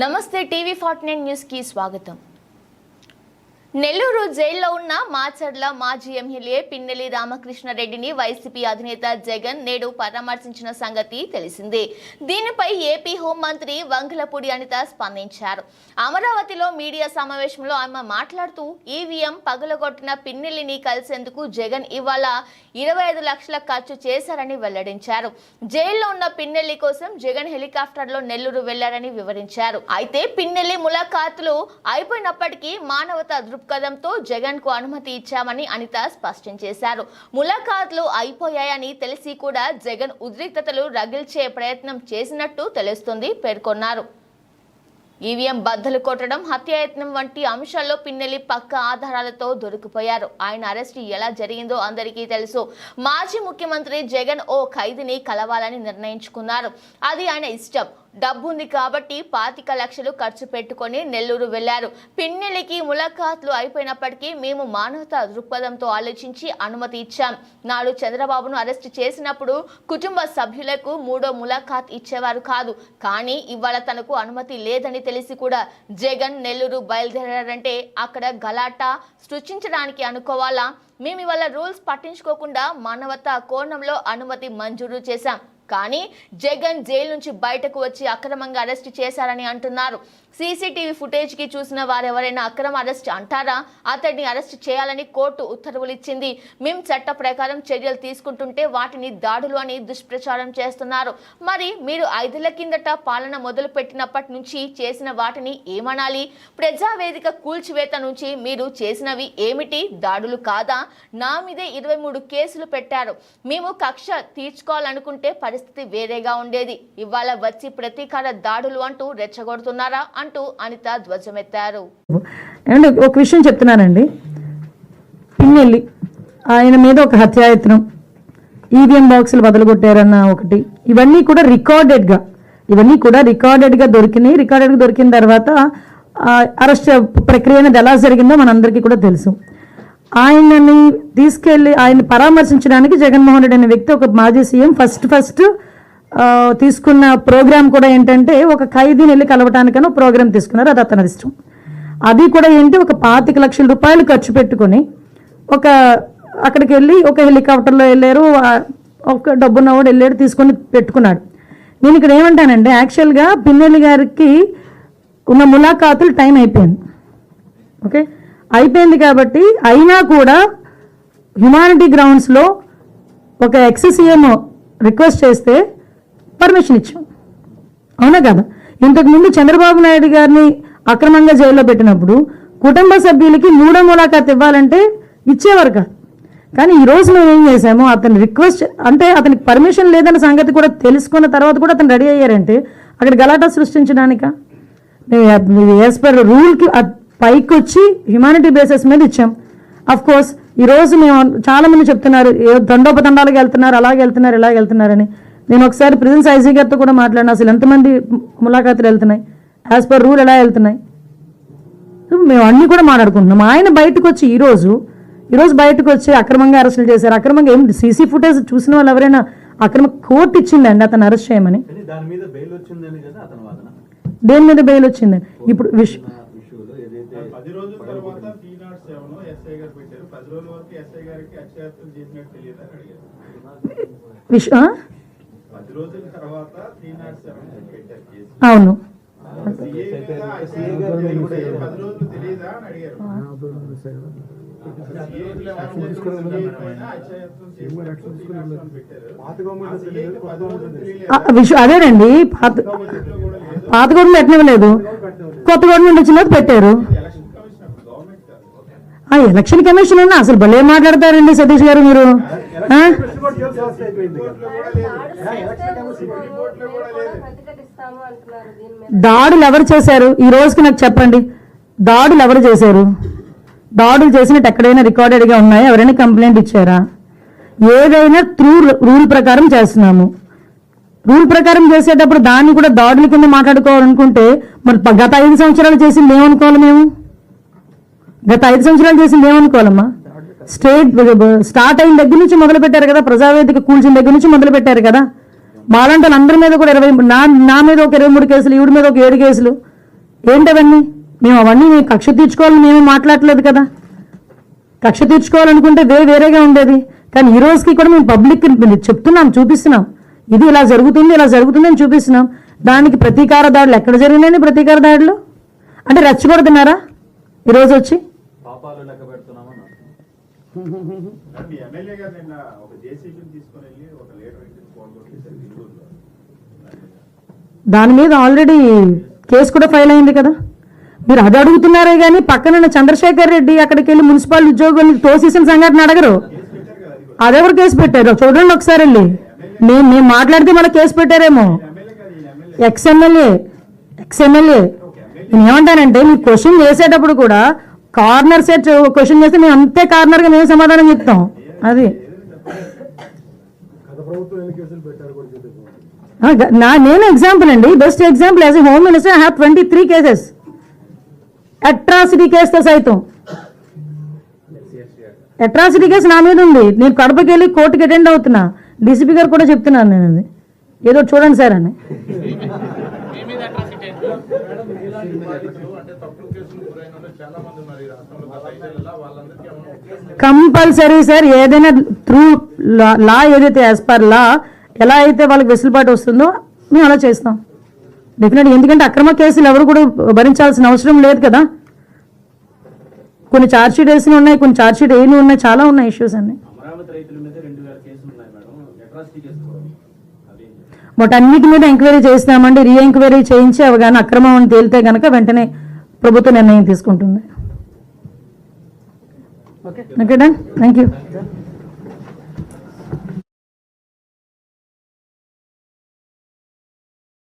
నమస్తే టీవీ49 న్యూస్ కి స్వాగతం. నెల్లూరు జైల్లో ఉన్న మాచర్ల మాజీ ఎమ్మెల్యే పిన్నెల్లి రామకృష్ణారెడ్డిని వైసీపీ అధినేత జగన్ నేడు పరామర్శించిన సంగతి తెలిసిందే. దీనిపై ఏపీ హోంమంత్రి వంగలపూడి అనిత స్పందించారు. అమరావతిలో మీడియా సమావేశంలో ఆమె మాట్లాడుతూ ఈవీఎం పగలగొట్టిన పిన్నెల్లిని కలిసేందుకు జగన్ ఇవాళ 25 లక్షల ఖర్చు చేశారని వెల్లడించారు. జైల్లో ఉన్న పిన్నెల్లి కోసం జగన్ హెలికాప్టర్లో నెల్లూరు వెళ్లారని వివరించారు. అయితే పిన్నెల్లి ములాఖాతులు అయిపోయినప్పటికీ మానవతా దృక్పథంతో జగన్ కు అనుమతి ఇచ్చామని అనిత స్పష్టం చేశారు. ములాఖాతులు అయిపోయాయని తెలిసి కూడా జగన్ ఉద్రిక్తతలు రగిల్చే ప్రయత్నం చేసినట్టు తెలుస్తుంది పేర్కొన్నారు. ఈవీఎం బద్దలు కొట్టడం, హత్యాయత్నం వంటి అంశాల్లో పిన్నెల్లి పక్క ఆధారాలతో దొరికిపోయారు. ఆయన అరెస్ట్ ఎలా జరిగిందో అందరికీ తెలుసు. మాజీ ముఖ్యమంత్రి జగన్ ఓ ఖైదీని కలవాలని నిర్ణయించుకున్నారు. అది ఆయన ఇష్టం. డబ్బుంది కాబట్టి 25 లక్షలు ఖర్చు పెట్టుకొని నెల్లూరు వెళ్లారు. పిన్నెల్లికి ములాఖాతులు అయిపోయినప్పటికీ మేము మానవతా దృక్పథంతో ఆలోచించి అనుమతి ఇచ్చాం. నాడు చంద్రబాబును అరెస్ట్ చేసినప్పుడు కుటుంబ సభ్యులకు 3వ ములాఖాత్ ఇచ్చేవారు కాదు. కానీ ఇవాళ తనకు అనుమతి లేదని తెలిసి కూడా జగన్ నెల్లూరు బయలుదేరారంటే అక్కడ గలాటా సృష్టించడానికి అనుకోవాలా? మేము ఇవాళ రూల్స్ పట్టించుకోకుండా మానవతా కోణంలో అనుమతి మంజూరు చేశాం. కానీ జగన్ జైలు నుంచి బయటకు వచ్చి అక్రమంగా అరెస్ట్ చేశారని అంటున్నారు. సీసీటీవీ ఫుటేజ్ కి చూసిన వారెవరైనా అక్రమ అరెస్ట్ అంటారా? అతడిని అరెస్ట్ చేయాలని కోర్టు ఉత్తర్వులు ఇచ్చింది. మేము చట్ట ప్రకారం చర్యలు తీసుకుంటుంటే వాటిని దాడులు అని దుష్ప్రచారం చేస్తున్నారు. మరి మీరు 5 కిందట పాలన మొదలు పెట్టినప్పటి నుంచి చేసిన వాటిని ఏమనాలి? ప్రజావేదిక కూల్చివేత నుంచి మీరు చేసినవి ఏమిటి? దాడులు కాదా? నా మీదే 23 కేసులు పెట్టారు. మేము కక్ష తీర్చుకోవాలనుకుంటే పరిస్థితి వేరేగా ఉండేది. ఇవాళ వచ్చి ప్రతీకార దాడులు అంటూ రెచ్చగొడుతున్నారా అంటూ అనిత ధ్వజమెత్తారు. ఒక విషయం చెప్తున్నానండి. పిన్నెల్లి ఆయన మీద ఒక హత్యాయత్నం, ఈవీఎం బాక్సులు బదలగొట్టారన్న ఒకటి, ఇవన్నీ కూడా రికార్డెడ్గా దొరికినాయి. రికార్డెడ్గా దొరికిన తర్వాత అరెస్ట్ ప్రక్రియ అనేది ఎలా జరిగిందో మనందరికీ కూడా తెలుసు. ఆయనని తీసుకెళ్లి ఆయన పరామర్శించడానికి జగన్మోహన్ రెడ్డి అనే వ్యక్తి, ఒక మాజీ సీఎం, ఫస్ట్ తీసుకున్న ప్రోగ్రామ్ కూడా ఏంటంటే ఒక ఖైదీని వెళ్ళి కలవటానికని ఒక ప్రోగ్రామ్ తీసుకున్నారు. అది అతని ఇష్టం. అది కూడా ఏంటి, ఒక 25 లక్షల రూపాయలు ఖర్చు పెట్టుకొని అక్కడికి వెళ్ళి ఒక హెలికాప్టర్లో వెళ్ళారు. ఒక డబ్బున్నవాడు వెళ్ళాడు, తీసుకొని పెట్టుకున్నాడు. నేను ఇక్కడ ఏమంటానంటే, యాక్చువల్గా పిన్నెల్లి గారికి ఉన్న ములాఖాతులు టైం అయిపోయింది. ఓకే, అయిపోయింది కాబట్టి అయినా కూడా హ్యుమానిటీ గ్రౌండ్స్లో ఒక ఎక్స్-సీఎం రిక్వెస్ట్ చేస్తే పర్మిషన్ ఇచ్చాం. అవునా కదా? ఇంతకుముందు చంద్రబాబు నాయుడు గారిని అక్రమంగా జైల్లో పెట్టినప్పుడు కుటుంబ సభ్యులకి 3వ ములాఖాత్ ఇవ్వాలంటే ఇచ్చేవారు కాదు. కానీ ఈరోజు మేము ఏం చేసాము, అతని రిక్వెస్ట్ అంటే అతనికి పర్మిషన్ లేదన్న సంగతి కూడా తెలుసుకున్న తర్వాత కూడా అతను రెడీ అయ్యారంటే అక్కడ గలాటా సృష్టించడానిక? యాజ్ పర్ రూల్కి పైకి వచ్చి హ్యుమానిటీ బేసిస్ మీద ఇచ్చాం. అఫ్ కోర్స్ ఈరోజు మేము చాలామంది చెప్తున్నారు దండోపదండాలకు వెళ్తున్నారు, అలాగే వెళ్తున్నారు, ఇలాగ వెళ్తున్నారని. నేను ఒకసారి ప్రిజెన్స్ ఐజీ గారితో కూడా మాట్లాడినా, అసలు ఎంతమంది ములాఖాతులు వెళ్తున్నాయి, యాజ్ పర్ రూల్ ఎలా వెళ్తున్నాయి, మేము అన్నీ కూడా మాట్లాడుకుంటున్నాం. ఆయన బయటకు వచ్చి ఈరోజు బయటకు వచ్చి అక్రమంగా అరెస్టులు చేశారు. అక్రమంగా ఏం సీసీ ఫుటేజ్ చూసిన వాళ్ళు ఎవరైనా అక్రమ కోర్టు ఇచ్చిందండి అతను అరెస్ట్ చేయమని? దేని మీద బెయిల్ వచ్చిందని ఇప్పుడు అవును, అదేనండి. పాత గవర్నమెంట్ ఎట్నివ్వలేదు, కొత్త గవర్నమెంట్ వచ్చిన పెట్టారు. ఎలక్షన్ కమిషన్ అన్నా అసలు భలే మాట్లాడతారండి సతీష్ గారు మీరు. దాడులు ఎవరు చేశారు ఈ రోజుకి నాకు చెప్పండి? దాడులు ఎవరు చేశారు? దాడులు చేసినట్టు ఎక్కడైనా రికార్డెడ్గా ఉన్నాయా? ఎవరైనా కంప్లైంట్ ఇచ్చారా? ఏదైనా త్రూ రూల్ ప్రకారం చేస్తున్నాము. రూల్ ప్రకారం చేసేటప్పుడు దాన్ని కూడా దాడుల కింద మాట్లాడుకోవాలనుకుంటే మరి గత 5 సంవత్సరాలు చేసింది ఏమనుకోవాలి? మేము గత 5 సంవత్సరాలు చేసింది ఏమనుకోవాలమ్మా? స్టార్ట్ అయిన దగ్గర నుంచి మొదలు పెట్టారు కదా, ప్రజావేదిక కూల్చిన దగ్గర నుంచి మొదలు పెట్టారు కదా. మాలాంటి అందరి మీద కూడా 20, నా మీద ఒక 23 కేసులు, ఈవిడ మీద ఒక 7 కేసులు. ఏంటవన్నీ? మేము అవన్నీ కక్ష తీర్చుకోవాలని మేము మాట్లాడలేదు కదా. కక్ష తీర్చుకోవాలనుకుంటే వేరేగా ఉండేది. కానీ ఈ రోజుకి కూడా మేము పబ్లిక్ చెప్తున్నాం, చూపిస్తున్నాం, ఇది ఇలా జరుగుతుంది అని చూపిస్తున్నాం. దానికి ప్రతీకార దాడులు ఎక్కడ జరిగినాయి? ప్రతీకార దాడులు అంటే రెచ్చగొడుతున్నారా ఈరోజు వచ్చి? పాపాలు లెక్క పెడుతున్నామని మీ ఎమ్మెల్యే గారు నిన్న ఒక జేసీబీని తీసుకొని వెళ్ళి ఒక లీటర్ పోగొట్టేశారు ఇల్లూరులో. దాని మీద ఆల్రెడీ కేసు కూడా ఫైల్ అయింది కదా. మీరు అది అడుగుతున్నారే కానీ పక్కన చంద్రశేఖర్ రెడ్డి అక్కడికి వెళ్ళి మున్సిపల్ ఉద్యోగుల్ని తోసేసిన సంఘటన అడగరు. అదెవరు కేసు పెట్టారు చూడండి ఒకసారి వెళ్ళి. మేము మాట్లాడితే మన కేసు పెట్టారేమో. ఎక్స్ఎమ్మెల్యే నేను ఏమంటానంటే మీరు క్వశ్చన్ చేసేటప్పుడు కూడా కార్నర్ సెట్ క్వశ్చన్ చేస్తే మేము అంతే కార్నర్గా మేము సమాధానం చెప్తాం. అది నేను ఎగ్జాంపుల్ అండి, best example. As a home minister I have 23 cases, atrocity కేసుతో సైతం. అట్రాసిటీ కేసు నా మీద ఉంది. నేను కడపకి వెళ్ళి కోర్టుకి అటెండ్ అవుతున్నా. డీసీపీ గారు కూడా చెప్తున్నాను నేను అది ఏదో చూడండి సార్ అని. కంపల్సరీ సార్, ఏదైనా త్రూ లా ఏదైతే యాజ్ పర్ లా ఎలా అయితే వాళ్ళకి వెసులుబాటు వస్తుందో మేము అలా చేస్తాం డెఫినెట్గా. ఎందుకంటే అక్రమ కేసులు ఎవరు కూడా భరించాల్సిన అవసరం లేదు కదా. కొన్ని ఛార్జ్షీట్ వేసిన ఉన్నాయి, కొన్ని ఛార్జ్షీట్ వేయని ఉన్నాయి, చాలా ఉన్నాయి ఇష్యూస్ అన్ని. అమరావతి రైతుల మీద 2000 కేసులు ఉన్నాయి మేడం, అట్రాసిటీ కేసు కూడా. బట్ అన్నిటి మీద ఎంక్వైరీ చేస్తామండి. రీ ఎంక్వైరీ చేయించి అవి కానీ అక్రమం అని తేలితే కనుక వెంటనే ప్రభుత్వం నిర్ణయం తీసుకుంటుంది. Okay, thank you.